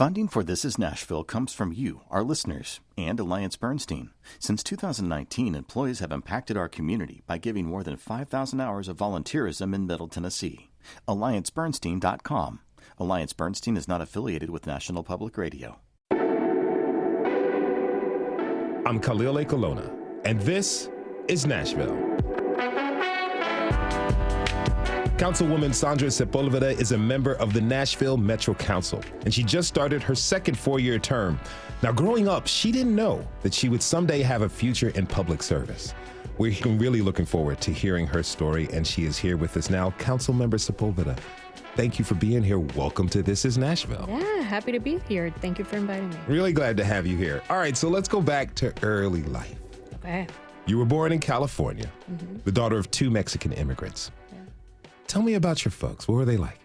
Funding for This Is Nashville comes from you, our listeners, and Alliance Bernstein. Since 2019, employees have impacted our community by giving more than 5,000 hours of volunteerism in Middle Tennessee. AllianceBernstein.com. Alliance Bernstein is not affiliated with National Public Radio. I'm Khalil A. Colonna, and this is Nashville. Councilwoman Sandra Sepulveda is a member of the Nashville Metro Council, and she just started her second four-year term. Now, growing up, she didn't know that she would someday have a future in public service. We're really looking forward to hearing her story, and she is here with us now. Councilmember Sepulveda, thank you for being here. Welcome to This is Nashville. Yeah, happy to be here. Thank you for inviting me. Really glad to have you here. All right, so let's go back to early life. Okay. You were born in California, the daughter of two Mexican immigrants. Tell me about your folks. What were they like?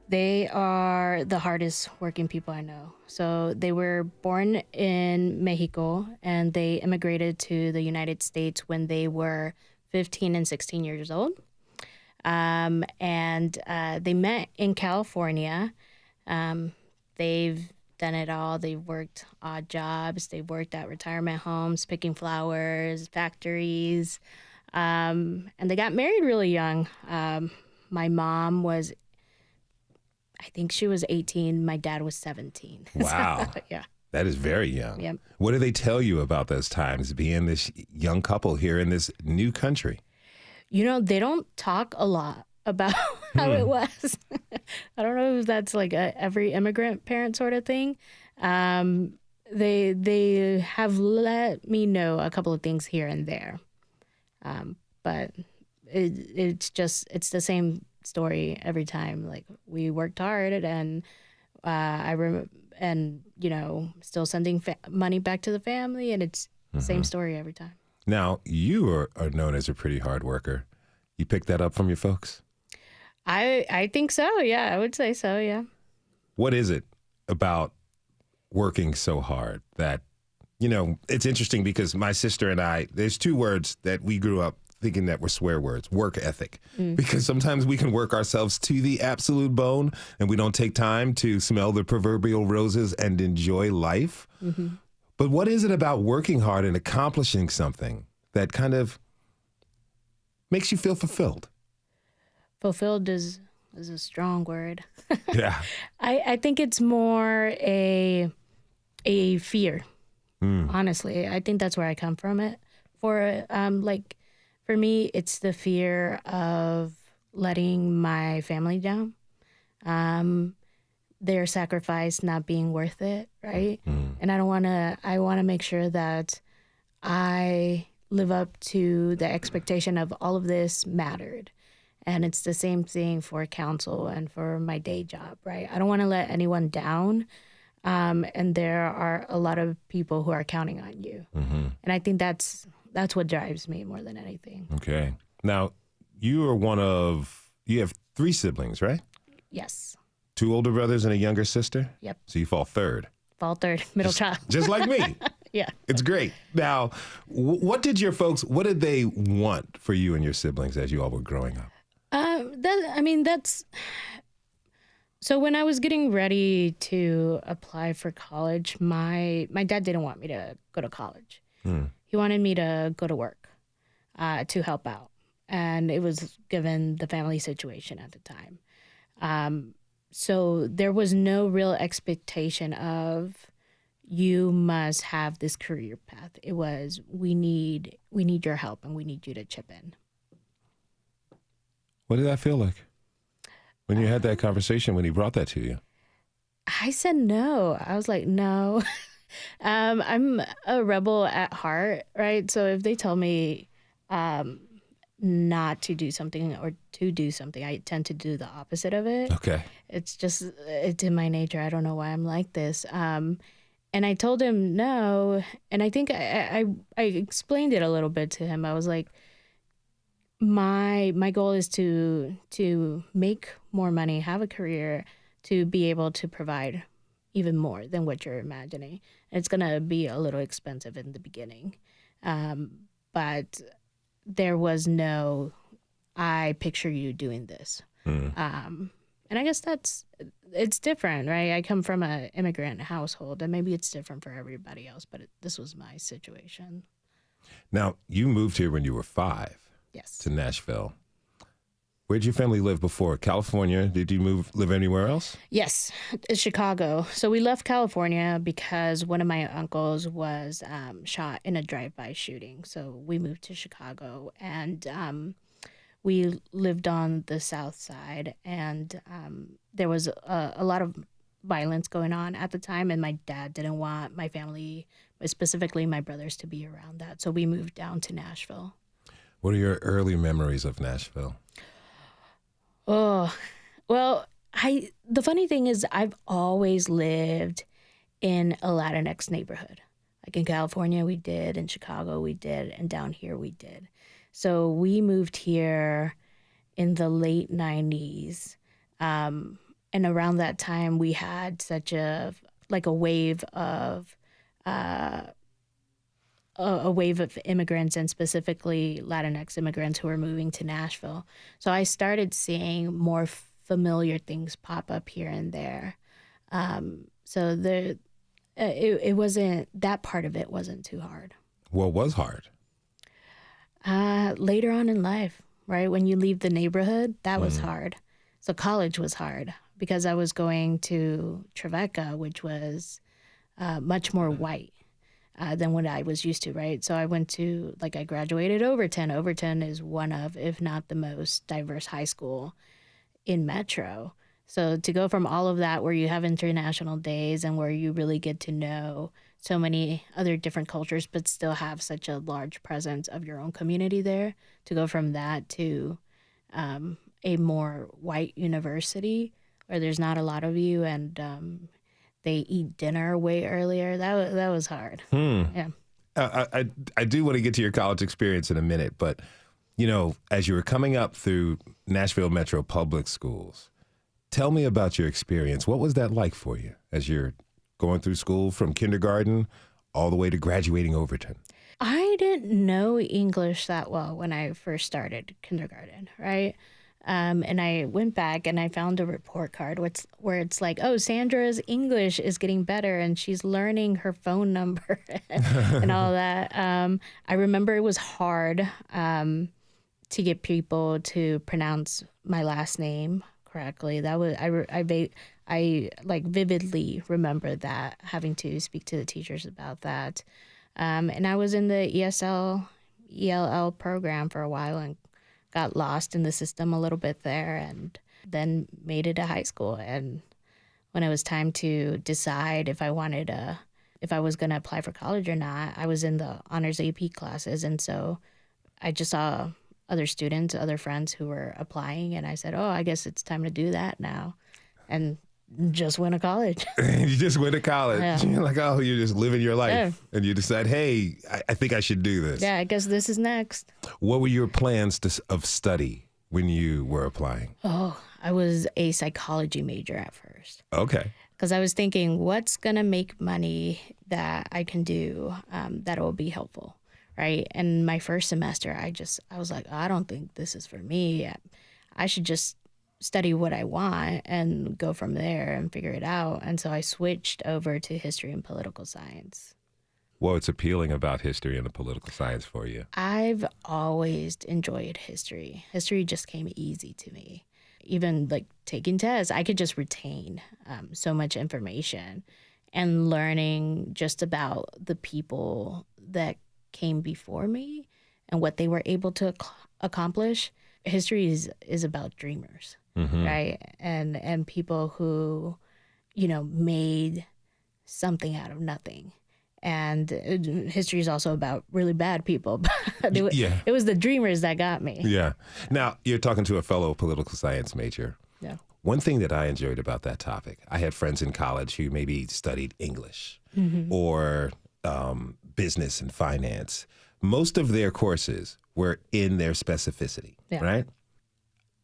They are the hardest working people I know. So they were born in Mexico and they immigrated to the United States when they were 15 and 16 years old. And they met in California. They've done it all. They've worked odd jobs. They've worked at retirement homes, picking flowers, factories. And they got married really young. My mom was, I think she was 18. My dad was 17. Wow. So, yeah. That is very young. Yep. What do they tell you about those times, being this young couple here in this new country? You know, they don't talk a lot about how it was. I don't know if that's like every immigrant parent sort of thing. They have let me know a couple of things here and there. But it's the same story every time. Like, we worked hard and still sending money back to the family, and it's the same story every time. Now, you are known as a pretty hard worker. You picked that up from your folks? I think so. Yeah, I would say so. Yeah. What is it about working so hard that, you know, it's interesting because my sister and I, there's two words that we grew up thinking that were swear words: work ethic. Because sometimes we can work ourselves to the absolute bone and we don't take time to smell the proverbial roses and enjoy life. But what is it about working hard and accomplishing something that kind of makes you feel fulfilled? Fulfilled is a strong word. Yeah. I think it's more a fear. Honestly, I think that's where I come from it. For me, it's the fear of letting my family down. Their sacrifice not being worth it, right? And I want to make sure that I live up to the expectation of all of this mattered. And it's the same thing for council and for my day job, right? I don't want to let anyone down. And there are a lot of people who are counting on you. And I think that's what drives me more than anything. Okay. Now, you have three siblings, right? Yes. Two older brothers and a younger sister? Yep. So you fall third. Middle child. Just like me. Yeah. It's great. Now, what did they want for you and your siblings as you all were growing up? So when I was getting ready to apply for college, my dad didn't want me to go to college. He wanted me to go to work to help out. And it was given the family situation at the time. So there was no real expectation of you must have this career path. It was, we need your help and we need you to chip in. What did that feel like when you had that conversation, when he brought that to you? I said no. I was like, no. I'm a rebel at heart, right? So if they tell me not to do something or to do something, I tend to do the opposite of it. Okay. It's in my nature. I don't know why I'm like this. And I told him no. And I think I explained it a little bit to him. I was like, my goal is to make more money, have a career, to be able to provide even more than what you're imagining. It's going to be a little expensive in the beginning. But there was no, I picture you doing this. And And I guess it's different, right? I come from an immigrant household, and maybe it's different for everybody else, but this was my situation. Now, you moved here when you were 5 Yes. to Nashville. Where'd your family live before? California? Did you live anywhere else? Yes, it's Chicago. So we left California because one of my uncles was shot in a drive-by shooting. So we moved to Chicago, and we lived on the south side, and there was a lot of violence going on at the time, and my dad didn't want my family, specifically my brothers, to be around that. So we moved down to Nashville. What are your early memories of Nashville? Oh, well, the funny thing is I've always lived in a Latinx neighborhood. Like in California, we did, in Chicago, we did, and down here, we did. So we moved here in the late 90s. And around that time, we had such a wave of immigrants, and specifically Latinx immigrants who were moving to Nashville. So I started seeing more familiar things pop up here and there. So it wasn't, that part of it wasn't too hard. What was hard? Later on in life, right? When you leave the neighborhood, that was hard. So college was hard because I was going to Trevecca, which was much more white than what I was used to, right? So I went to, I graduated Overton. Overton is one of, if not the most diverse high school in Metro. So to go from all of that, where you have international days and where you really get to know so many other different cultures, but still have such a large presence of your own community there, to go from that to a more white university where there's not a lot of you, and they eat dinner way earlier. That was hard. Yeah. I do want to get to your college experience in a minute, but as you were coming up through Nashville Metro Public Schools, tell me about your experience. What was that like for you as you're going through school from kindergarten all the way to graduating Overton? I didn't know English that well when I first started kindergarten, right? And I went back and I found a report card where it's like, oh, Sandra's English is getting better and she's learning her phone number and all that. I remember it was hard to get people to pronounce my last name correctly. That was I vividly remember that, having to speak to the teachers about that. And I was in the ELL program for a while and got lost in the system a little bit there, and then made it to high school. And when it was time to decide if I was going to apply for college or not, I was in the honors AP classes. And so I just saw other students, other friends who were applying, and I said, oh, I guess it's time to do that now. And just went to college. You just went to college. Yeah. You're like, oh, you're just living your life. Yeah. And you decide, hey, I think I should do this. Yeah, I guess this is next. What were your plans of study when you were applying? Oh, I was a psychology major at first. Okay. Because I was thinking, what's going to make money that I can do that will be helpful, right? And my first semester, I was like, I don't think this is for me. I should just study what I want and go from there and figure it out. And so I switched over to history and political science. What's appealing about history and the political science for you? I've always enjoyed history. History just came easy to me. Even taking tests, I could just retain so much information, and learning just about the people that came before me and what they were able to accomplish. History is about dreamers, right? And people who, made something out of nothing. And history is also about really bad people. It was the dreamers that got me. Yeah. Now, you're talking to a fellow political science major. Yeah. One thing that I enjoyed about that topic, I had friends in college who maybe studied English or business and finance. Most of their courses were in their specificity, right?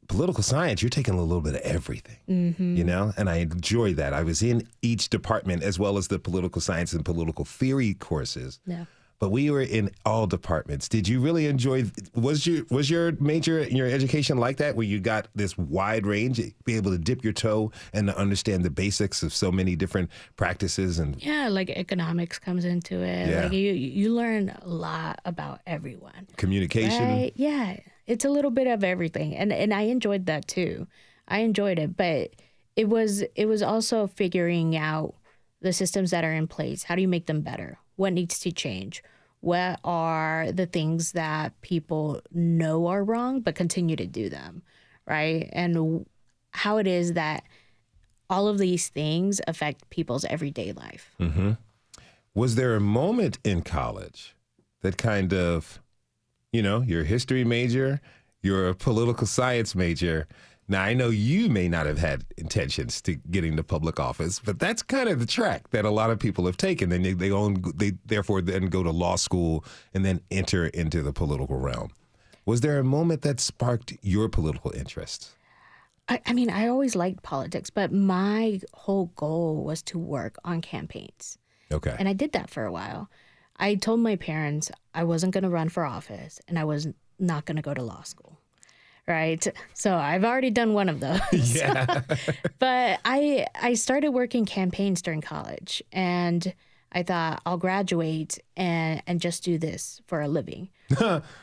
Political science, you're taking a little bit of everything, and I enjoy that. I was in each department as well as the political science and political theory courses. Yeah. but we were in all departments. Did you really enjoy, was your major in your education like that, where you got this wide range, be able to dip your toe and to understand the basics of so many different practices? And Yeah, like economics comes into it. Yeah. Like you learn a lot about everyone. communication? Right? Yeah, it's a little bit of everything, and I enjoyed that too. I enjoyed it, but it was also figuring out the systems that are in place. How do you make them better? What needs to change? What are the things that people know are wrong but continue to do them, right? And how it is that all of these things affect people's everyday life. Was there a moment in college that kind of, you're a history major, you're a political science major. Now, I know you may not have had intentions to getting to public office, but that's kind of the track that a lot of people have taken. Then they therefore then go to law school and then enter into the political realm. Was there a moment that sparked your political interest? I mean, I always liked politics, but my whole goal was to work on campaigns. Okay. And I did that for a while. I told my parents I wasn't going to run for office and I was not going to go to law school. Right. So I've already done one of those. Yeah. But I started working campaigns during college, and I thought I'll graduate and just do this for a living.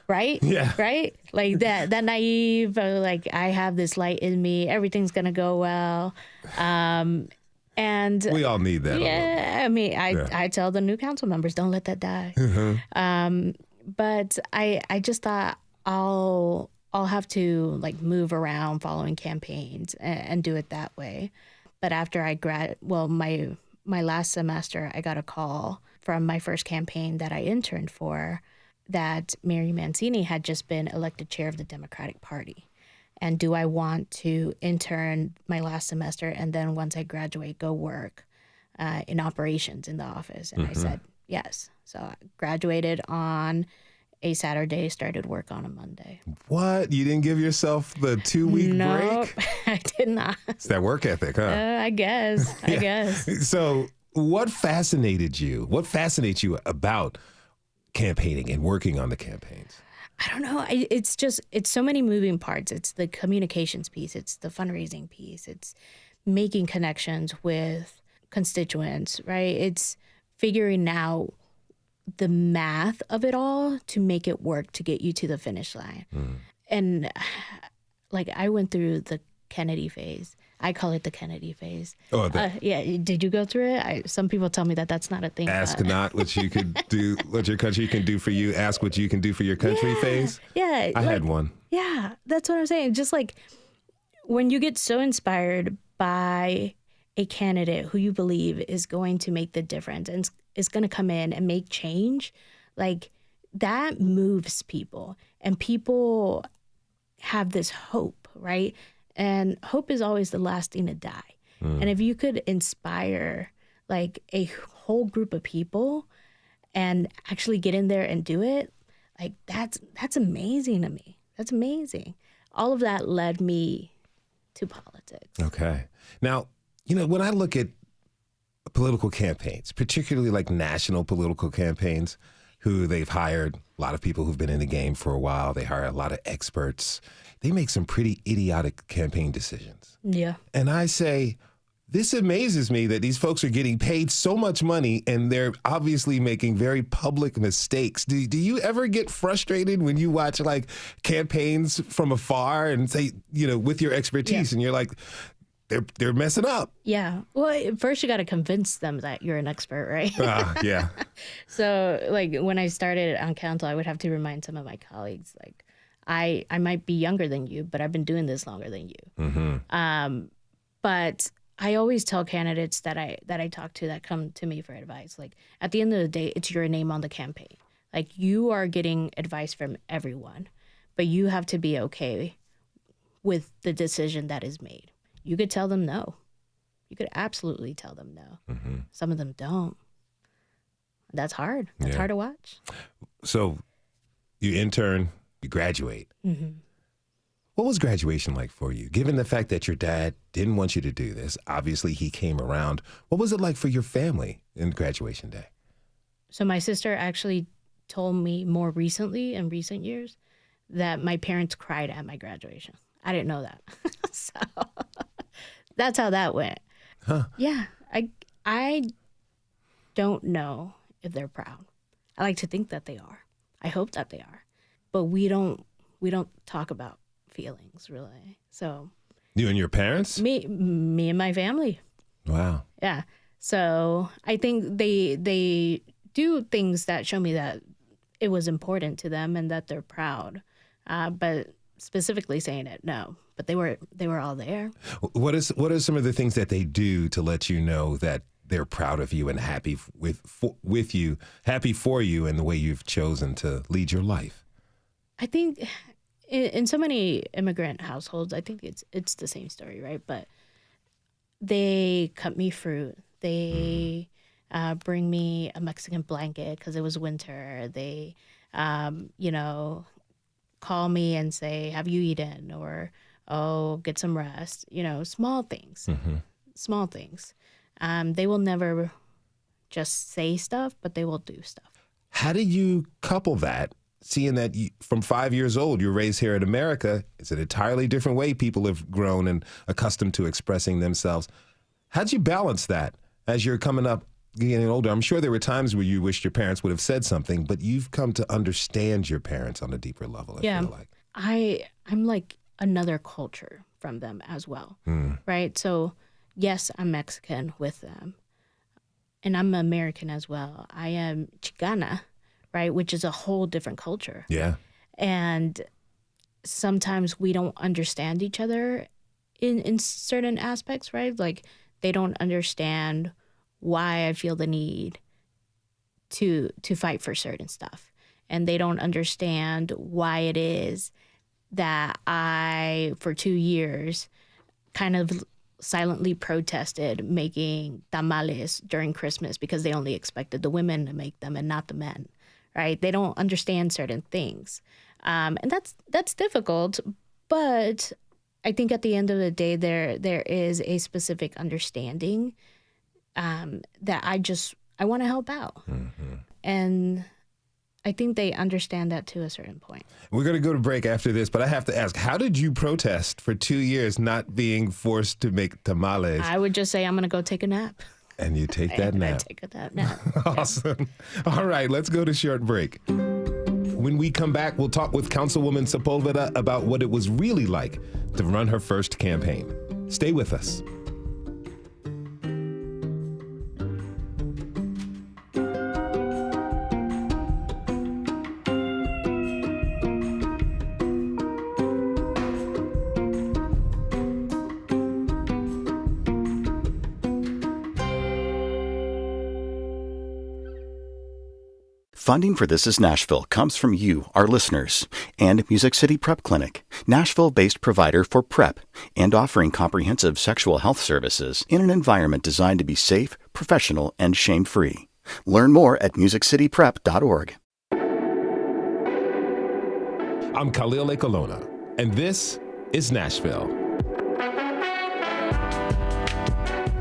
Right? Yeah. Right? Like that naive, like I have this light in me, everything's going to go well. And We all need that. yeah, I mean, I tell the new council members, don't let that die. But I just thought I'll have to like move around following campaigns and do it that way. But after my last semester, I got a call from my first campaign that I interned for that Mary Mancini had just been elected chair of the Democratic Party. And do I want to intern my last semester and then once I graduate, go work in operations in the office? And I said yes. So I graduated on a Saturday, started work on a Monday. What? You didn't give yourself the 2-week Nope, break? I did not. It's that work ethic, huh? I guess. So what fascinates you about campaigning and working on the campaigns? I don't know. It's so many moving parts. It's the communications piece. It's the fundraising piece. It's making connections with constituents, right? It's figuring out the math of it all to make it work to get you to the finish line. And like I went through the Kennedy phase. I call it the Kennedy phase. Oh, yeah. Did you go through it? Some people tell me that that's not a thing. Ask not what you could do, what your country can do for you. Ask what you can do for your country phase. Yeah. I had one. Yeah, that's what I'm saying. Just like when you get so inspired by a candidate who you believe is going to make the difference and is going to come in and make change, like that moves people, and people have this hope, right? And hope is always the last thing to die. And if you could inspire like a whole group of people and actually get in there and do it, like that's amazing to me. That's amazing. All of that led me to politics. Okay. Now, when I look at political campaigns, particularly like national political campaigns, who they've hired a lot of people who've been in the game for a while. They hire a lot of experts. They make some pretty idiotic campaign decisions. Yeah. And I say, this amazes me that these folks are getting paid so much money and they're obviously making very public mistakes. Do you ever get frustrated when you watch like campaigns from afar and say, with your expertise and you're like, they're messing up? Yeah. Well, first you got to convince them that you're an expert, right? Yeah. So like when I started on council, I would have to remind some of my colleagues, like, I might be younger than you, but I've been doing this longer than you. But I always tell candidates that I talk to that come to me for advice, like at the end of the day, it's your name on the campaign. Like you are getting advice from everyone, but you have to be okay with the decision that is made. You could tell them no. You could absolutely tell them no. Some of them don't. That's hard. That's hard to watch. So you intern, you graduate. What was graduation like for you? Given the fact that your dad didn't want you to do this, obviously he came around. What was it like for your family in graduation day? So my sister actually told me more recently in recent years that my parents cried at my graduation. I didn't know that. So that's how that went. Huh. Yeah, I don't know if they're proud. I like to think that they are. I hope that they are. But we don't talk about feelings really. So You and your parents? me and my family. Wow. Yeah. So I think they do things that show me that it was important to them and that they're proud. But specifically saying it, no. But they were all there. What are some of the things that they do to let you know that they're proud of you and happy with you, happy for you and the way you've chosen to lead your life? I think in so many immigrant households, I think it's the same story, right? But they cut me fruit. They bring me a Mexican blanket because it was winter. They, call me and say, "Have you eaten?" Or, "Oh, get some rest." Small things. Mm-hmm. Small things. They will never just say stuff, but they will do stuff. How do you couple that, seeing that from 5 years old, you're raised here in America? It's an entirely different way people have grown and accustomed to expressing themselves. How'd you balance that as you're coming up, getting older? I'm sure there were times where you wished your parents would have said something, but you've come to understand your parents on a deeper level, I feel like. I'm like another culture from them as well, right? So, yes, I'm Mexican with them, and I'm American as well. I am Chicana, right, which is a whole different culture. Yeah. And sometimes we don't understand each other in certain aspects, right? Like they don't understand why I feel the need to fight for certain stuff. And they don't understand why it is that I, for 2 years, kind of silently protested making tamales during Christmas because they only expected the women to make them and not the men, right? They don't understand certain things. And that's difficult, but I think at the end of the day, there is a specific understanding that I want to help out. Mm-hmm. And I think they understand that to a certain point. We're going to go to break after this, but I have to ask, how did you protest for 2 years not being forced to make tamales? I would just say, I'm going to go take a nap. And you take that nap. I take that nap. Awesome. All right, let's go to short break. When we come back, we'll talk with Councilwoman Sepulveda about what it was really like to run her first campaign. Stay with us. Funding for This Is Nashville comes from you, our listeners, and Music City Prep Clinic, Nashville-based provider for PrEP and offering comprehensive sexual health services in an environment designed to be safe, professional, and shame-free. Learn more at musiccityprep.org. I'm Khalil Ecolona, and this is Nashville.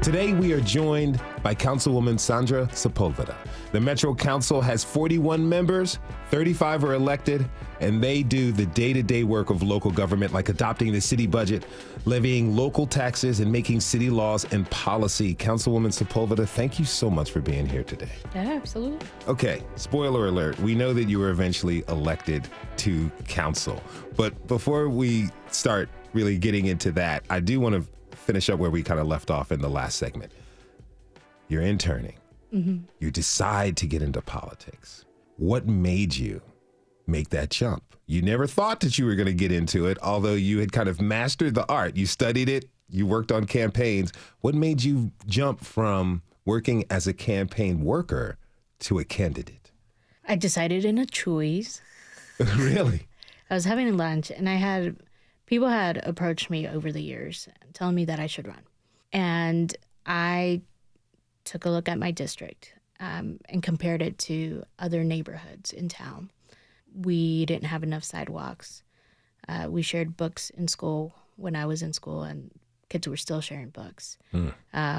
Today, we are joined by Councilwoman Sandra Sepulveda. The Metro Council has 41 members, 35 are elected, and they do the day-to-day work of local government, like adopting the city budget, levying local taxes, and making city laws and policy. Councilwoman Sepulveda, thank you so much for being here today. Yeah, absolutely. Okay, spoiler alert. We know that you were eventually elected to council. But before we start really getting into that, I do want to finish up where we kind of left off in the last segment. You're interning. Mm-hmm. You decide to get into politics. What made you make that jump? You never thought that you were going to get into it, although you had kind of mastered the art. You studied it. You worked on campaigns. What made you jump from working as a campaign worker to a candidate? I decided in a choice. Really? I was having lunch, and people had approached me over the years telling me that I should run. And I took a look at my district and compared it to other neighborhoods in town. We didn't have enough sidewalks. We shared books in school when I was in school, and kids were still sharing books.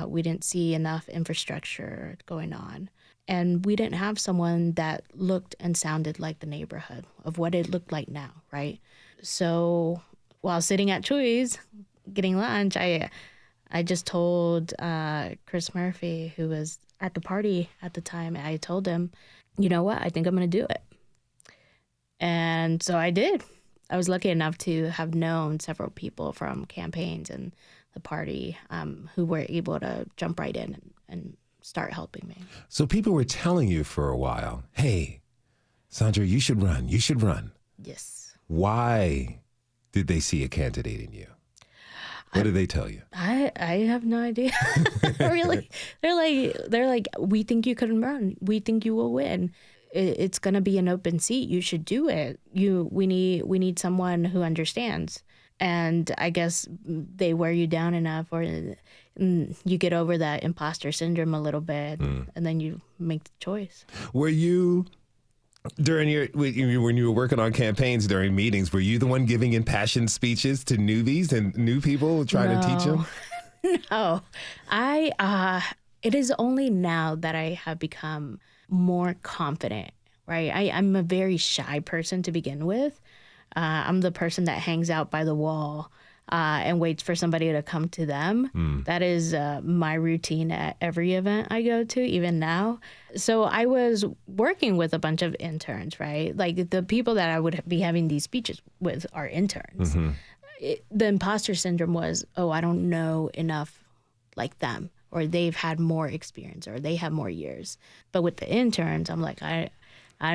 We didn't see enough infrastructure going on. And we didn't have someone that looked and sounded like the neighborhood of what it looked like now, right? So while sitting at Chuy's getting lunch, I just told Chris Murphy, who was at the party at the time, I told him, you know what, I think I'm going to do it. And so I did. I was lucky enough to have known several people from campaigns and the party who were able to jump right in and start helping me. So people were telling you for a while, hey, Sandra, you should run. You should run. Yes. Why did they see a candidate in you? What did they tell you? I have no idea. Really, they're like, we think you can run. We think you will win. It's gonna be an open seat. You should do it. We need someone who understands. And I guess they wear you down enough, or you get over that imposter syndrome a little bit, and then you make the choice. Were you, when you were working on campaigns during meetings, were you the one giving impassioned speeches to newbies and new people trying to teach them? No, it is only now that I have become more confident, right? I'm a very shy person to begin with. I'm the person that hangs out by the wall and waits for somebody to come to them. That is my routine at every event I go to, even now. So I was working with a bunch of interns, right? Like the people that I would be having these speeches with are interns. The imposter syndrome was, oh, I don't know enough like them, or they've had more experience, or they have more years. But with the interns, I'm like, I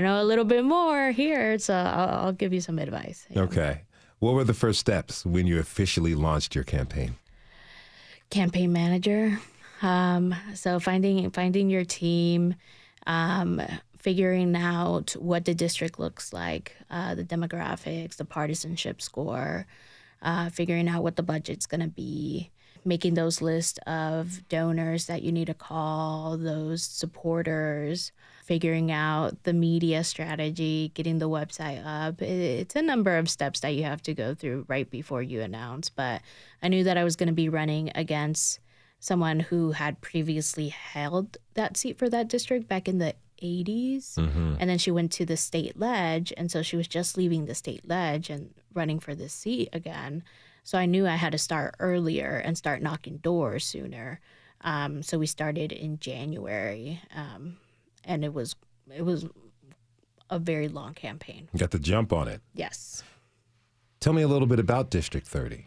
know a little bit more here, so I'll give you some advice. Yeah. Okay. What were the first steps when you officially launched your campaign? Campaign manager. So finding your team, figuring out what the district looks like, the demographics, the partisanship score, figuring out what the budget's going to be, making those lists of donors that you need to call, those supporters, figuring out the media strategy, getting the website up. It's a number of steps that you have to go through right before you announce. But I knew that I was going to be running against someone who had previously held that seat for that district back in the 80s. And then she went to the state ledge. And so she was just leaving the state ledge and running for this seat again. So I knew I had to start earlier and start knocking doors sooner. So we started in January, and it was a very long campaign. You got the jump on it. Yes. Tell me a little bit about District 30.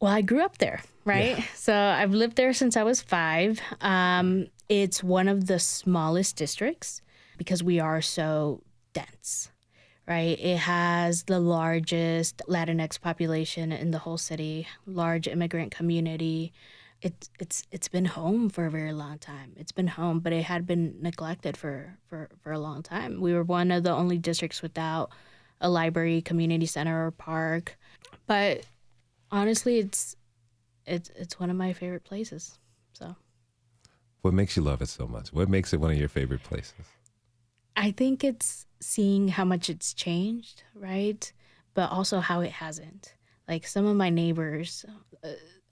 Well, I grew up there, right? Yeah. So I've lived there since I was 5. It's one of the smallest districts because we are so dense. Right, it has the largest Latinx population in the whole city, large immigrant community. It's been home for a very long time. It's been home, but it had been neglected for a long time. We were one of the only districts without a library, community center, or park. But honestly, it's one of my favorite places. So, what makes you love it so much? What makes it one of your favorite places? I think it's seeing how much it's changed, right? But also how it hasn't. Like some of my neighbors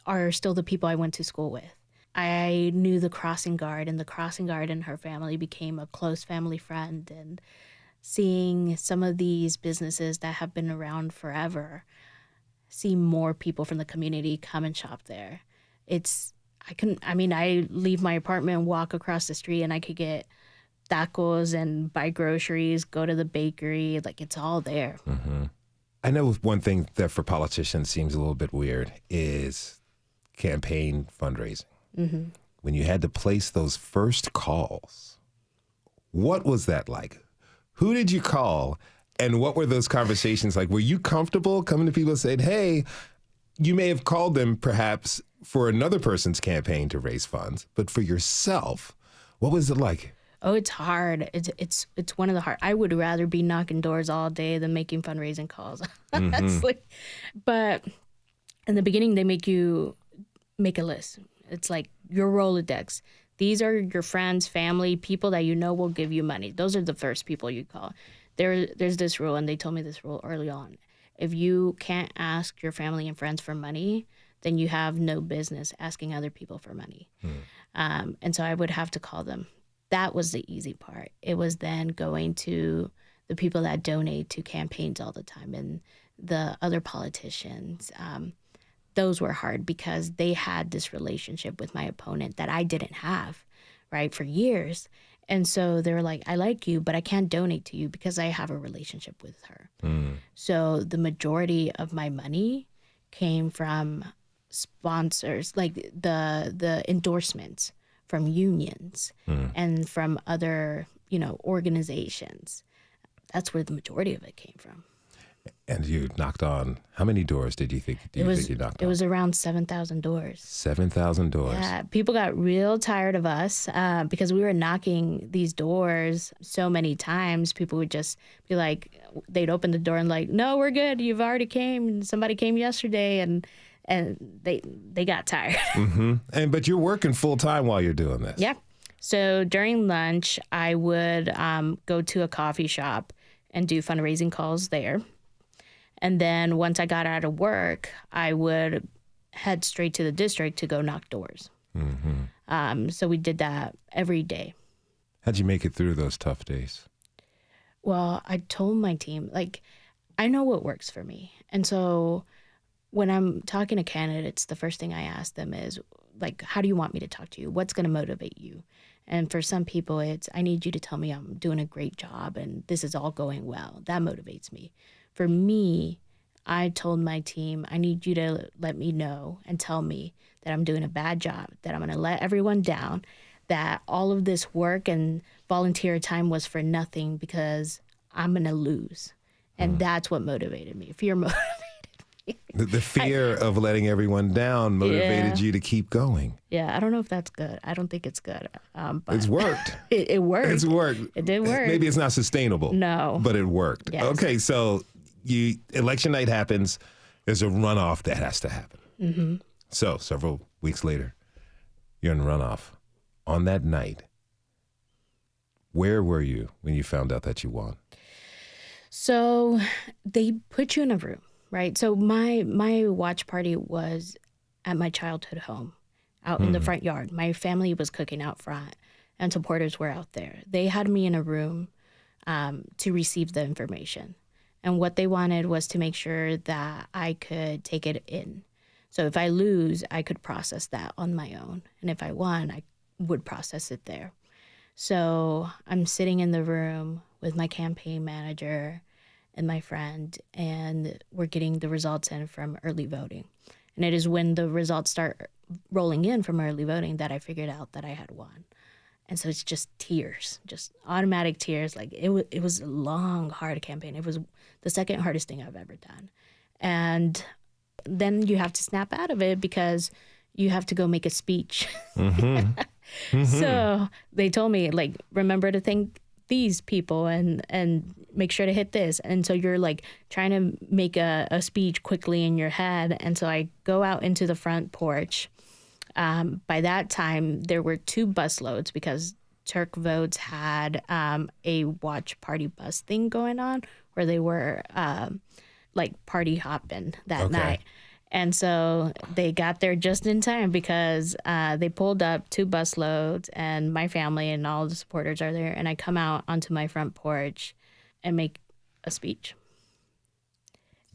are still the people I went to school with. I knew the crossing guard, and the crossing guard and her family became a close family friend. And seeing some of these businesses that have been around forever, see more people from the community come and shop there. I leave my apartment and walk across the street, and I could get tacos and buy groceries, go to the bakery. Like, it's all there. I know one thing that for politicians seems a little bit weird is campaign fundraising. When you had to place those first calls, what was that like? Who did you call, and what were those conversations like? Were you comfortable coming to people and saying, hey, you may have called them perhaps for another person's campaign to raise funds, but for yourself, what was it like? Oh, it's hard. It's one of the hard. I would rather be knocking doors all day than making fundraising calls. Honestly. But in the beginning, they make you make a list. It's like your Rolodex. These are your friends, family, people that you know will give you money. Those are the first people you call. There's this rule, and they told me this rule early on. If you can't ask your family and friends for money, then you have no business asking other people for money. And so I would have to call them. That was the easy part. It was then going to the people that donate to campaigns all the time and the other politicians. Those were hard because they had this relationship with my opponent that I didn't have, right, for years. And so they were like, I like you, but I can't donate to you because I have a relationship with her. So the majority of my money came from sponsors, like the endorsements from unions and from other, organizations. That's where the majority of it came from. And you knocked on, how many doors did you think you knocked on? It was around 7,000 doors. 7,000 doors. Yeah, people got real tired of us because we were knocking these doors so many times. People would just be like, they'd open the door and like, no, we're good. You've already came. Somebody came yesterday, and they got tired. But you're working full time while you're doing this. Yeah. So during lunch, I would go to a coffee shop and do fundraising calls there. And then once I got out of work, I would head straight to the district to go knock doors. So we did that every day. How'd you make it through those tough days? Well, I told my team, I know what works for me. And so when I'm talking to candidates, the first thing I ask them is, how do you want me to talk to you? What's going to motivate you? And for some people, it's, I need you to tell me I'm doing a great job and this is all going well. That motivates me. For me, I told my team, I need you to let me know and tell me that I'm doing a bad job, that I'm going to let everyone down, that all of this work and volunteer time was for nothing because I'm going to lose. And that's what motivated me. Fear motivated me. The fear of letting everyone down motivated you to keep going. Yeah, I don't know if that's good. I don't think it's good. But it's worked. It worked. It's worked. It did work. Maybe it's not sustainable. No. But it worked. Yes. Okay, so election night happens. There's a runoff that has to happen. So several weeks later, you're in the runoff. On that night, where were you when you found out that you won? So they put you in a room, right? So my watch party was at my childhood home, out in the front yard. My family was cooking out front, and supporters were out there. They had me in a room to receive the information. And what they wanted was to make sure that I could take it in. So if I lose, I could process that on my own. And if I won, I would process it there. So I'm sitting in the room with my campaign manager and my friend, and we're getting the results in from early voting. And it is when the results start rolling in from early voting that I figured out that I had won. And so it's just tears, just automatic tears. It was a long, hard campaign. It was the second hardest thing I've ever done. And then you have to snap out of it because you have to go make a speech. So they told me, remember to thank these people and make sure to hit this. And so you're trying to make a speech quickly in your head. And so I go out into the front porch. By that time, there were 2 bus loads because Turk Votes had a watch party bus thing going on where they were party hopping that night. And so they got there just in time because they pulled up 2 bus loads and my family and all the supporters are there. And I come out onto my front porch and make a speech.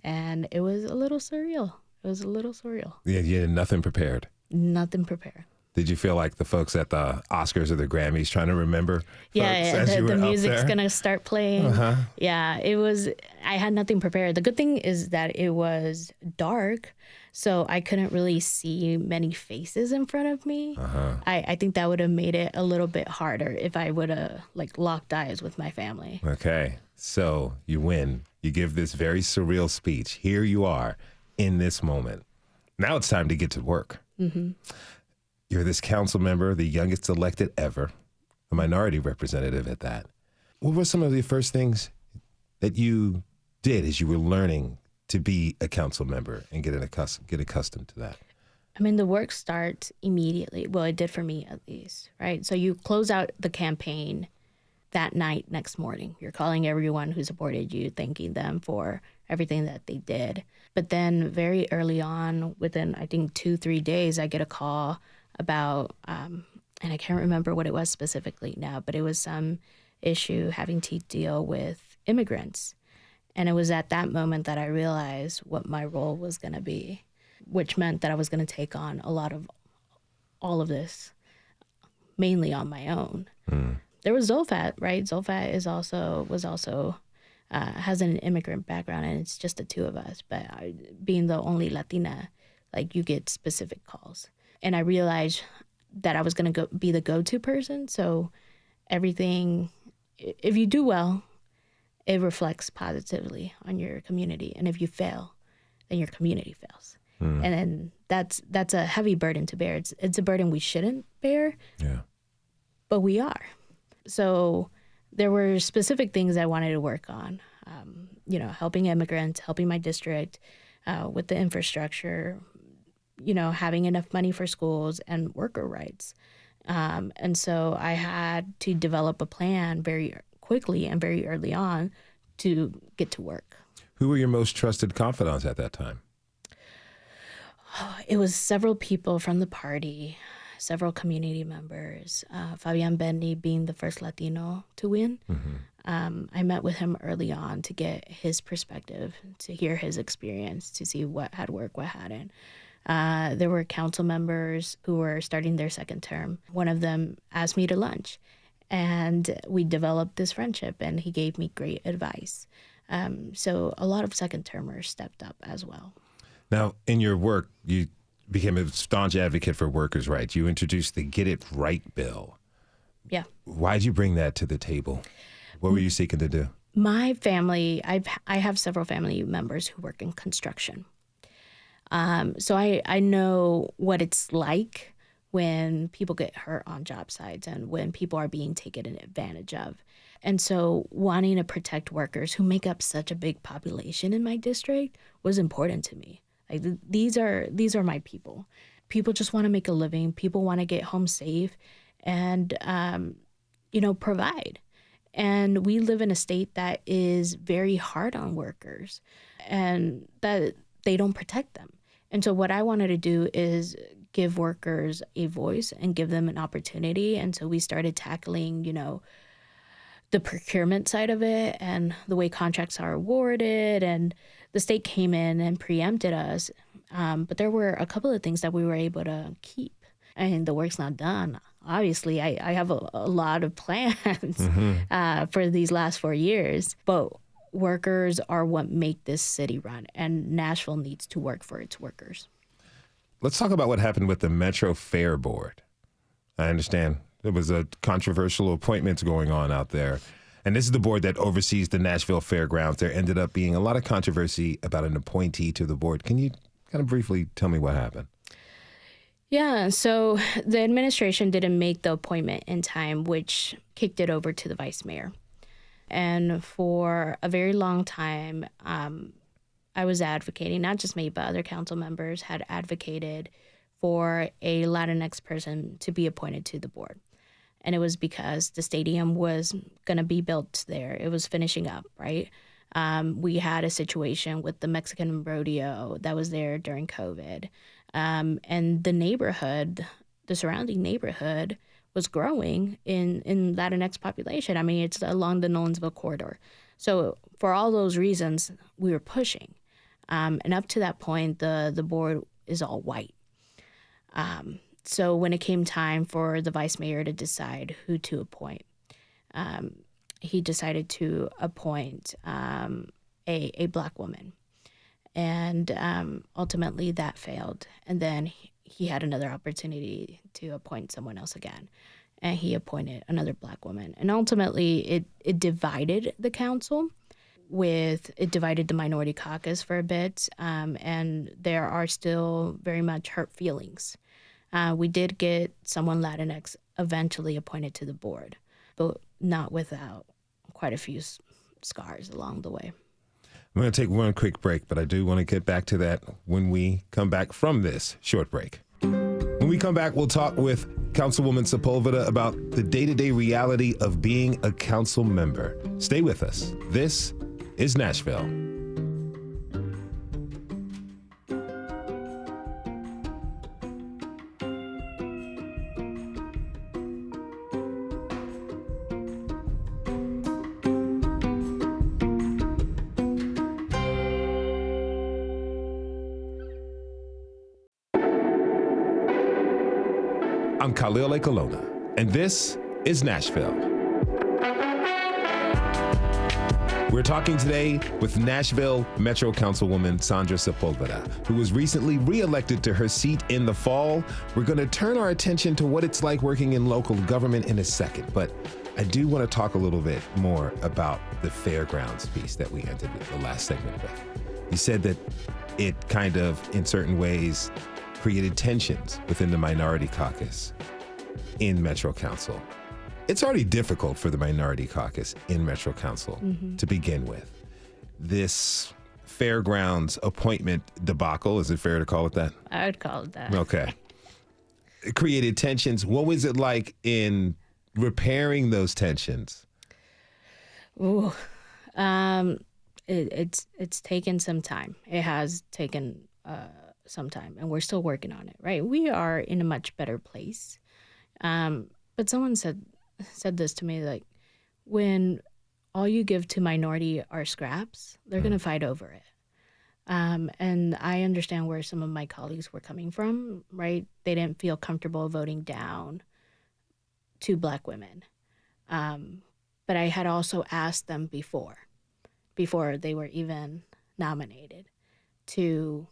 And it was a little surreal. Yeah, you had nothing prepared. Nothing prepared. Did you feel like the folks at the Oscars or the Grammys trying to remember? Yeah, the music's going to start playing. Yeah, it was, I had nothing prepared. The good thing is that it was dark, so I couldn't really see many faces in front of me. I think that would have made it a little bit harder if I would have locked eyes with my family. Okay, so you win. You give this very surreal speech. Here you are in this moment. Now it's time to get to work. You're this council member, the youngest elected ever, a minority representative at that. What were some of the first things that you did as you were learning to be a council member and get accustomed to that? I mean, the work starts immediately. Well, it did for me at least, right? So you close out the campaign that night, next morning. You're calling everyone who supported you, thanking them for everything that they did. But then very early on, within, I think, 2-3 days, I get a call about, and I can't remember what it was specifically now, but it was some issue having to deal with immigrants. And it was at that moment that I realized what my role was going to be, which meant that I was going to take on a lot of all of this, mainly on my own. There was Zolfat, right? Zolfat was also has an immigrant background, and it's just the two of us. But being the only Latina, like, you get specific calls. And I realized that I was going to be the go-to person. So everything, if you do well, it reflects positively on your community. And if you fail, then your community fails. And then that's a heavy burden to bear. It's a burden we shouldn't bear, but we are. So there were specific things I wanted to work on, helping immigrants, helping my district with the infrastructure, having enough money for schools and worker rights. And so I had to develop a plan very quickly and very early on to get to work. Who were your most trusted confidants at that time? It was several people from the party, several community members, Fabian Bendy being the first Latino to win. I met with him early on to get his perspective, to hear his experience, to see what had worked, what hadn't. There were council members who were starting their second term. One of them asked me to lunch, and we developed this friendship, and he gave me great advice. So a lot of second termers stepped up as well. Now, in your work, you became a staunch advocate for workers' rights. You introduced the Get It Right bill. Yeah. Why did you bring that to the table? What were you seeking to do? My family, I have several family members who work in construction. So I know what it's like when people get hurt on job sites and when people are being taken advantage of. And so wanting to protect workers who make up such a big population in my district was important to me. Like, these are my people. People just want to make a living. People want to get home safe and, provide. And we live in a state that is very hard on workers and that they don't protect them. And so what I wanted to do is give workers a voice and give them an opportunity. And so we started tackling, the procurement side of it and the way contracts are awarded. And the state came in and preempted us. But there were a couple of things that we were able to keep. And the work's not done. Obviously, I have a lot of plans for these last 4 years. But workers are what make this city run. And Nashville needs to work for its workers. Let's talk about what happened with the Metro Fair Board. I understand there was a controversial appointments going on out there. And this is the board that oversees the Nashville Fairgrounds. There ended up being a lot of controversy about an appointee to the board. Can you kind of briefly tell me what happened? Yeah, so the administration didn't make the appointment in time, which kicked it over to the vice mayor. And for a very long time, I was advocating, not just me, but other council members had advocated for a Latinx person to be appointed to the board. And it was because the stadium was going to be built there. It was finishing up, right? We had a situation with the Mexican rodeo that was there during COVID. And the neighborhood, the surrounding neighborhood, was growing in Latinx population. I mean, it's along the Nolensville corridor. So for all those reasons, we were pushing. And up to that point, the board is all white. So when it came time for the vice mayor to decide who to appoint, he decided to appoint a Black woman. And ultimately that failed. And then he had another opportunity to appoint someone else again. And he appointed another Black woman. And ultimately it divided the council. It divided the minority caucus for a bit. And there are still very much hurt feelings. We did get someone Latinx eventually appointed to the board, but not without quite a few scars along the way. I'm going to take one quick break, but I do want to get back to that when we come back from this short break. When we come back, we'll talk with Councilwoman Sepulveda, about the day-to-day reality of being a council member. Stay with us. This is Nashville. I'm Khalil Colonna, and this is Nashville. We're talking today with Nashville Metro Councilwoman Sandra Sepulveda, who was recently reelected to her seat in the fall. We're going to turn our attention to what it's like working in local government in a second, but I do want to talk a little bit more about the fairgrounds piece that we ended the last segment with. You said that it kind of, in certain ways, created tensions within the minority caucus in Metro Council. It's already difficult for the minority caucus in Metro Council to begin with. This fairgrounds appointment debacle, is it fair to call it that? I would call it that. Okay. It created tensions. What was it like in repairing those tensions? Ooh, it's taken some time. It has taken some time, and we're still working on it, right? We are in a much better place. But someone said this to me, like, when all you give to minority are scraps, they're going to fight over it. And I understand where some of my colleagues were coming from, right? They didn't feel comfortable voting down 2 Black women. But I had also asked them before they were even nominated, to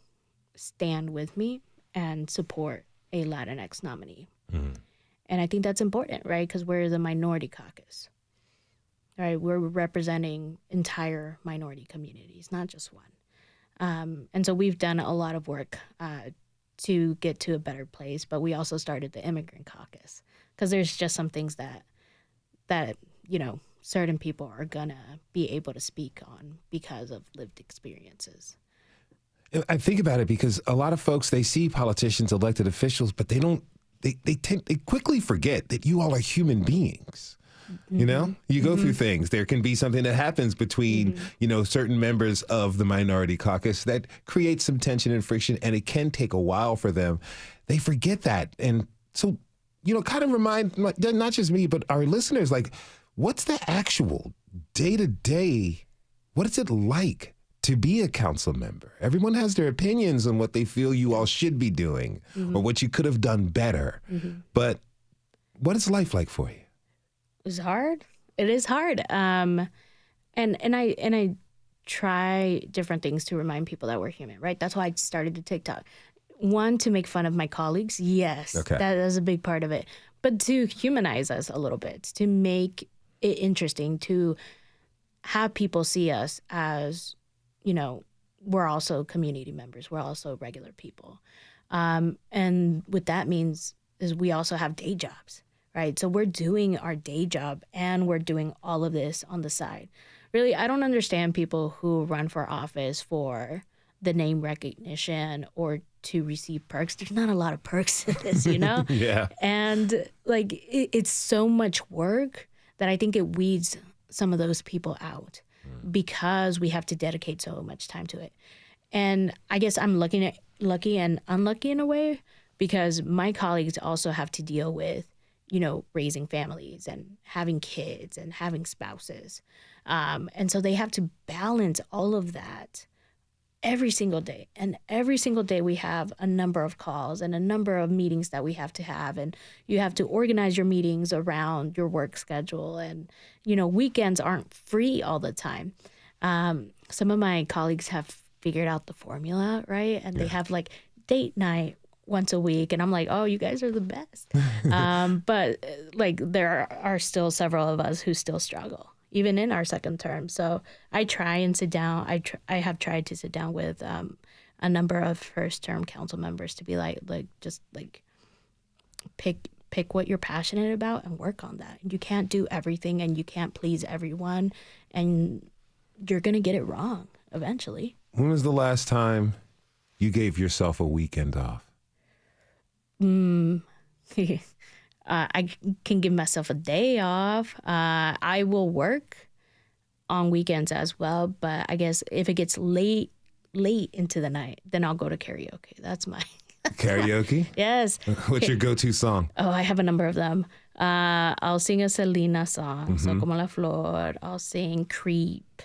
stand with me and support a Latinx nominee. And I think that's important, right? Because we're the minority caucus, right? We're representing entire minority communities, not just one. And so we've done a lot of work to get to a better place, but we also started the immigrant caucus, because there's just some things that certain people are gonna be able to speak on because of lived experiences. I think about it because a lot of folks, they see politicians, elected officials, but they quickly forget that you all are human beings. You know, you go through things. There can be something that happens between, certain members of the minority caucus that creates some tension and friction, and it can take a while for them. They forget that. And so, kind of remind not just me, but our listeners, like, what's the actual day-to-day, what is it like to be a council member? Everyone has their opinions on what they feel you all should be doing or what you could have done better. But what is life like for you? It's hard. It is hard. And I try different things to remind people that we're human, right? That's why I started the TikTok. One, to make fun of my colleagues. Yes, okay. That is a big part of it. But to humanize us a little bit, to make it interesting, to have people see us as, we're also community members. We're also regular people. And what that means is we also have day jobs, right? So we're doing our day job and we're doing all of this on the side. Really, I don't understand people who run for office for the name recognition or to receive perks. There's not a lot of perks in this, Yeah. And it's so much work that I think it weeds some of those people out because we have to dedicate so much time to it. And I guess I'm lucky and unlucky in a way, because my colleagues also have to deal with, raising families and having kids and having spouses. And so they have to balance all of that every single day. And every single day we have a number of calls and a number of meetings that we have to have. And you have to organize your meetings around your work schedule. And, weekends aren't free all the time. Some of my colleagues have figured out the formula, right? And they have date night once a week. And I'm like, oh, you guys are the best. But there are still several of us who still struggle, even in our second term. So I try and sit down. I have tried to sit down with a number of first term council members to be just pick what you're passionate about and work on that. You can't do everything and you can't please everyone, and you're going to get it wrong eventually. When was the last time you gave yourself a weekend off? I can give myself a day off. I will work on weekends as well, but I guess if it gets late into the night, then I'll go to karaoke. That's my Karaoke? yes. What's your go-to song? Oh, I have a number of them. I'll sing a Selena song, So Como la Flor. I'll sing Creep.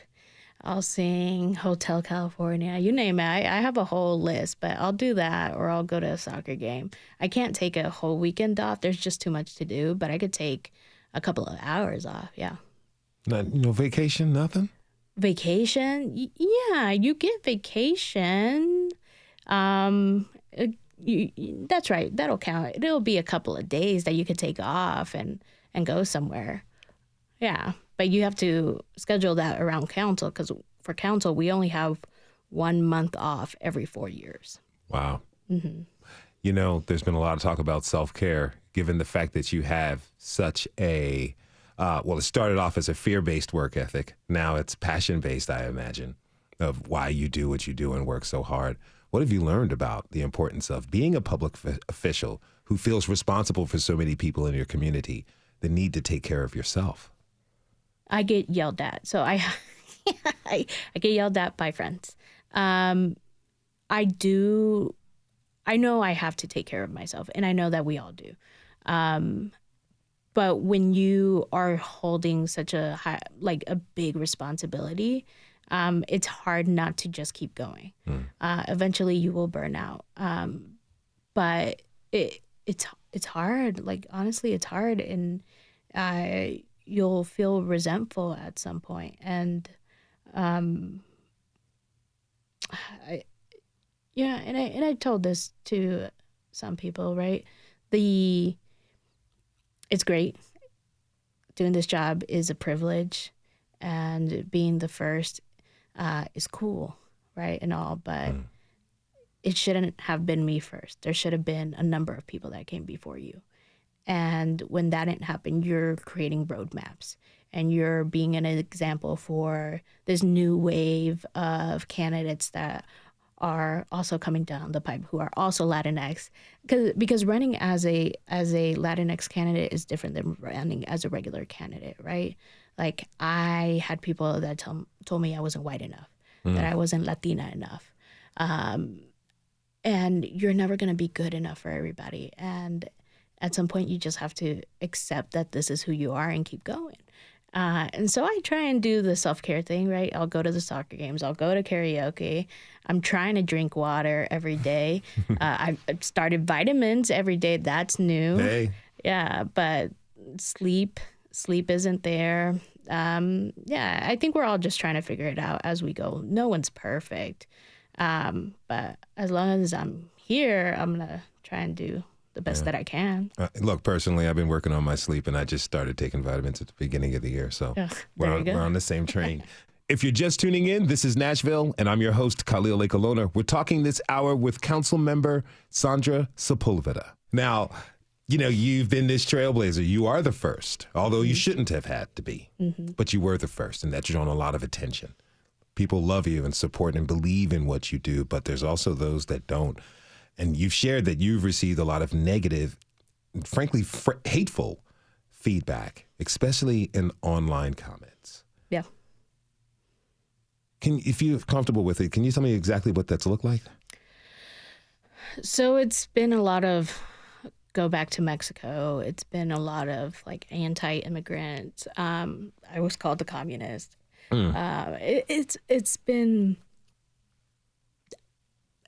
I'll sing Hotel California. You name it. I have a whole list, but I'll do that or I'll go to a soccer game. I can't take a whole weekend off. There's just too much to do, but I could take a couple of hours off. Yeah. No vacation, nothing? Vacation? Yeah, you get vacation. That's right. That'll count. It'll be a couple of days that you could take off and go somewhere. Yeah, but you have to schedule that around council because for council, we only have 1 month off every 4 years. Wow. You know, there's been a lot of talk about self-care, given the fact that you have such a, well, it started off as a fear-based work ethic. Now it's passion-based, I imagine, of why you do what you do and work so hard. What have you learned about the importance of being a public official who feels responsible for so many people in your community, the need to take care of yourself? I get yelled at. So I get yelled at by friends. I know I have to take care of myself, and I know that we all do. But when you are holding such a high, like a big responsibility, it's hard not to just keep going. Eventually you will burn out. But it's hard. Like, honestly, it's hard. And you'll feel resentful at some point. And and I told this to some people, right? It's great. Doing this job is a privilege, and being the first is cool, right? And all, but it shouldn't have been me first. There should have been a number of people that came before you. And when that didn't happen, you're creating roadmaps and you're being an example for this new wave of candidates that are also coming down the pipe, who are also Latinx, because running as a Latinx candidate is different than running as a regular candidate, right? Like, I had people that told me I wasn't white enough, that I wasn't Latina enough, and you're never going to be good enough for everybody. And at some point, you just have to accept that this is who you are and keep going. And so I try and do the self-care thing, right? I'll go to the soccer games. I'll go to karaoke. I'm trying to drink water every day. I've started vitamins every day. That's new. Hey. Yeah, but sleep isn't there. Yeah, I think we're all just trying to figure it out as we go. No one's perfect. But as long as I'm here, I'm going to try and do the best that I can. Look, personally, I've been working on my sleep, and I just started taking vitamins at the beginning of the year, so we're on the same train. If you're just tuning in, this is Nashville, and I'm your host, Khalil Lekalona. We're talking this hour with Council Member Sandra Sepulveda. Now, you know, you've been this trailblazer. You are the first, although you shouldn't have had to be, but you were the first, and that's drawn a lot of attention. People love you and support and believe in what you do, but there's also those that don't. And you've shared that you've received a lot of negative, frankly, hateful feedback, especially in online comments. Yeah. If you're comfortable with it, can you tell me exactly what that's looked like? So it's been a lot of go back to Mexico. It's been a lot of like anti-immigrant. I was called a communist. It's been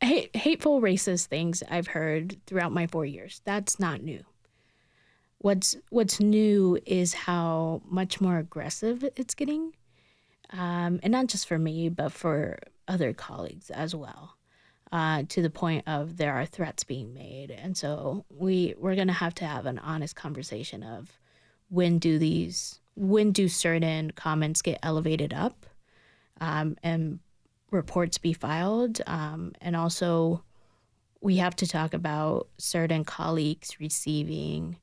hateful, racist things I've heard throughout my 4 years. That's not new. What's new is how much more aggressive it's getting, and not just for me, but for other colleagues as well, to the point of there are threats being made. And so we're going to have an honest conversation of when do certain comments get elevated up, and reports be filed, and also we have to talk about certain colleagues receiving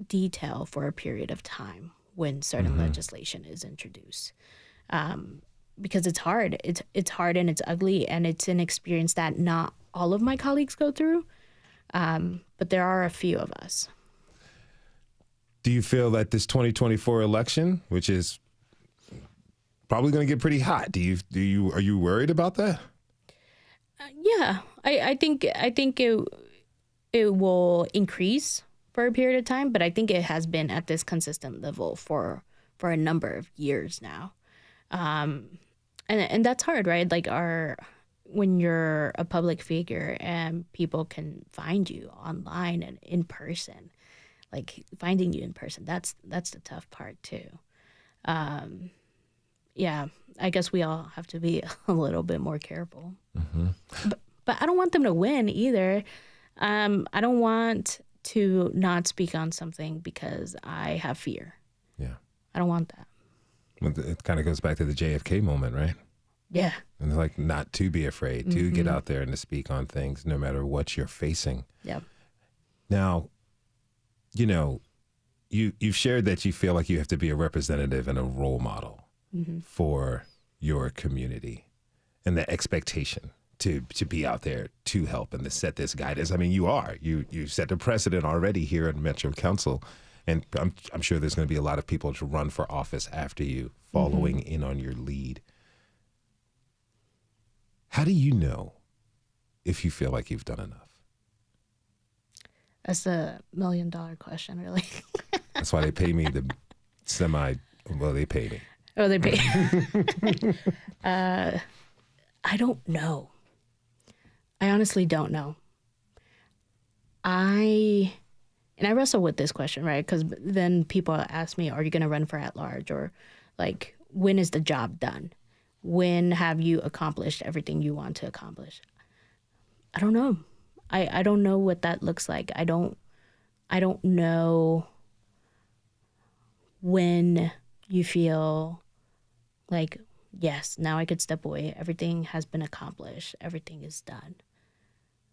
detail for a period of time when certain legislation is introduced, because it's hard. It's hard and it's ugly, and it's an experience that not all of my colleagues go through, but there are a few of us. Do you feel that this 2024 election, which is probably going to get pretty hot, are you worried about that? Yeah, I think it will increase for a period of time, but I think it has been at this consistent level for a number of years now. And that's hard, right? Like when you're a public figure and people can find you online and in person, like finding you in person, that's the tough part too. Yeah, I guess we all have to be a little bit more careful. Mm-hmm. But I don't want them to win either. I don't want to not speak on something because I have fear. Yeah. I don't want that. Well, it kind of goes back to the JFK moment, right? Yeah. And like not to be afraid, to get out there and to speak on things no matter what you're facing. Yeah. Now, you've shared that you feel like you have to be a representative and a role model for your community and the expectation to be out there to help and to set this guidance. I mean, you set the precedent already here at Metro Council, and I'm sure there's going to be a lot of people to run for office after you, following in on your lead. How do you know if you feel like you've done enough? That's a $1 million question, really. That's why they pay me they pay me. Oh, they pay. I don't know. I honestly don't know. I wrestle with this question, right? Because then people ask me, are you going to run for at-large? Or like, when is the job done? When have you accomplished everything you want to accomplish? I don't know. I don't know what that looks like. I don't know when you feel like, yes, now I could step away. Everything has been accomplished. Everything is done.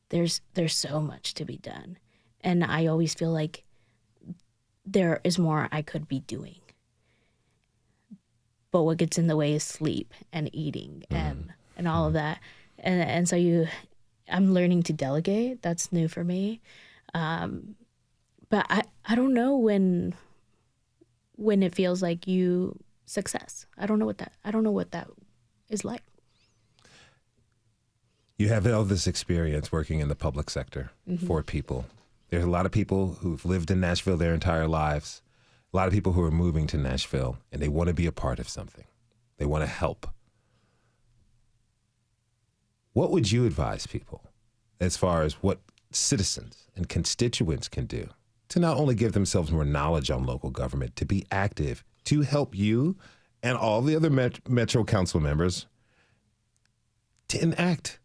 There's so much to be done. And I always feel like there is more I could be doing. But what gets in the way is sleep and eating and all of that. And so I'm learning to delegate. That's new for me. But I don't know when it feels like success. I don't know what that is like. You have all this experience working in the public sector for people. There's a lot of people who've lived in Nashville their entire lives. A lot of people who are moving to Nashville and they want to be a part of something. They want to help. What would you advise people as far as what citizens and constituents can do to not only give themselves more knowledge on local government, to be active, to help you and all the other Metro Council members to enact,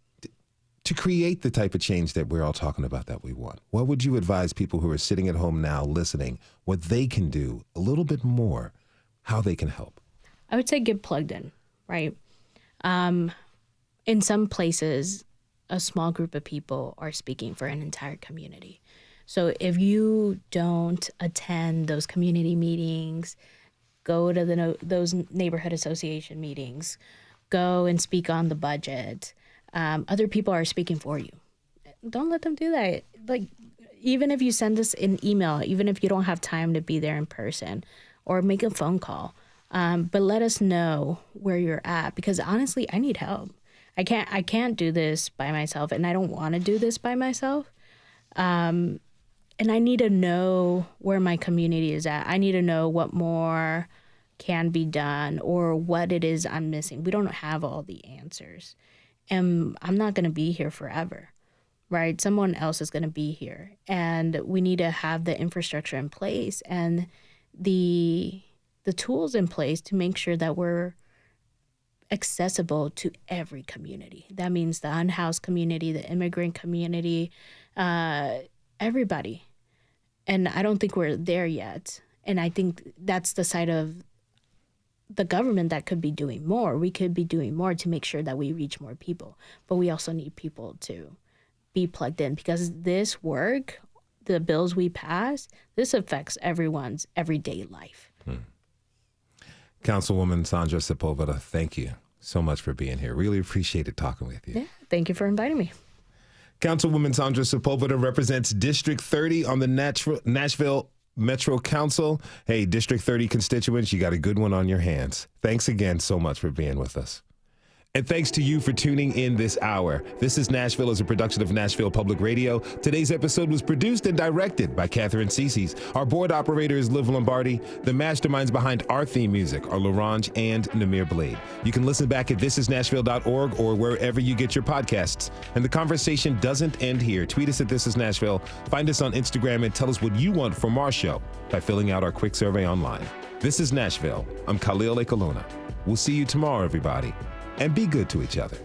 to create the type of change that we're all talking about that we want? What would you advise people who are sitting at home now listening, what they can do a little bit more, how they can help? I would say get plugged in, right? In some places, a small group of people are speaking for an entire community. So if you don't attend those community meetings, go to those neighborhood association meetings, go and speak on the budget, other people are speaking for you. Don't let them do that. Like, even if you send us an email, even if you don't have time to be there in person, or make a phone call, but let us know where you're at, because honestly, I need help. I can't do this by myself, and I don't want to do this by myself. And I need to know where my community is at. I need to know what more can be done or what it is I'm missing. We don't have all the answers. And I'm not going to be here forever, right? Someone else is going to be here. And we need to have the infrastructure in place and the tools in place to make sure that we're accessible to every community. That means the unhoused community, the immigrant community, everybody. And I don't think we're there yet. And I think that's the side of the government that could be doing more. We could be doing more to make sure that we reach more people. But we also need people to be plugged in, because this work, the bills we pass, this affects everyone's everyday life. Councilwoman Sandra Sepulveda, thank you so much for being here. Really appreciated talking with you. Yeah, thank you for inviting me. Councilwoman Sandra Sepulveda represents District 30 on the Nashville Metro Council. Hey, District 30 constituents, you got a good one on your hands. Thanks again so much for being with us. And thanks to you for tuning in this hour. This is Nashville is a production of Nashville Public Radio. Today's episode was produced and directed by Katherine Ceicys. Our board operator is Liv Lombardi. The masterminds behind our theme music are Larange and Namir Blade. You can listen back at thisisnashville.org or wherever you get your podcasts. And the conversation doesn't end here. Tweet us at This Is Nashville. Find us on Instagram and tell us what you want from our show by filling out our quick survey online. This is Nashville. I'm Khalil Ekaluna. We'll see you tomorrow, everybody. And be good to each other.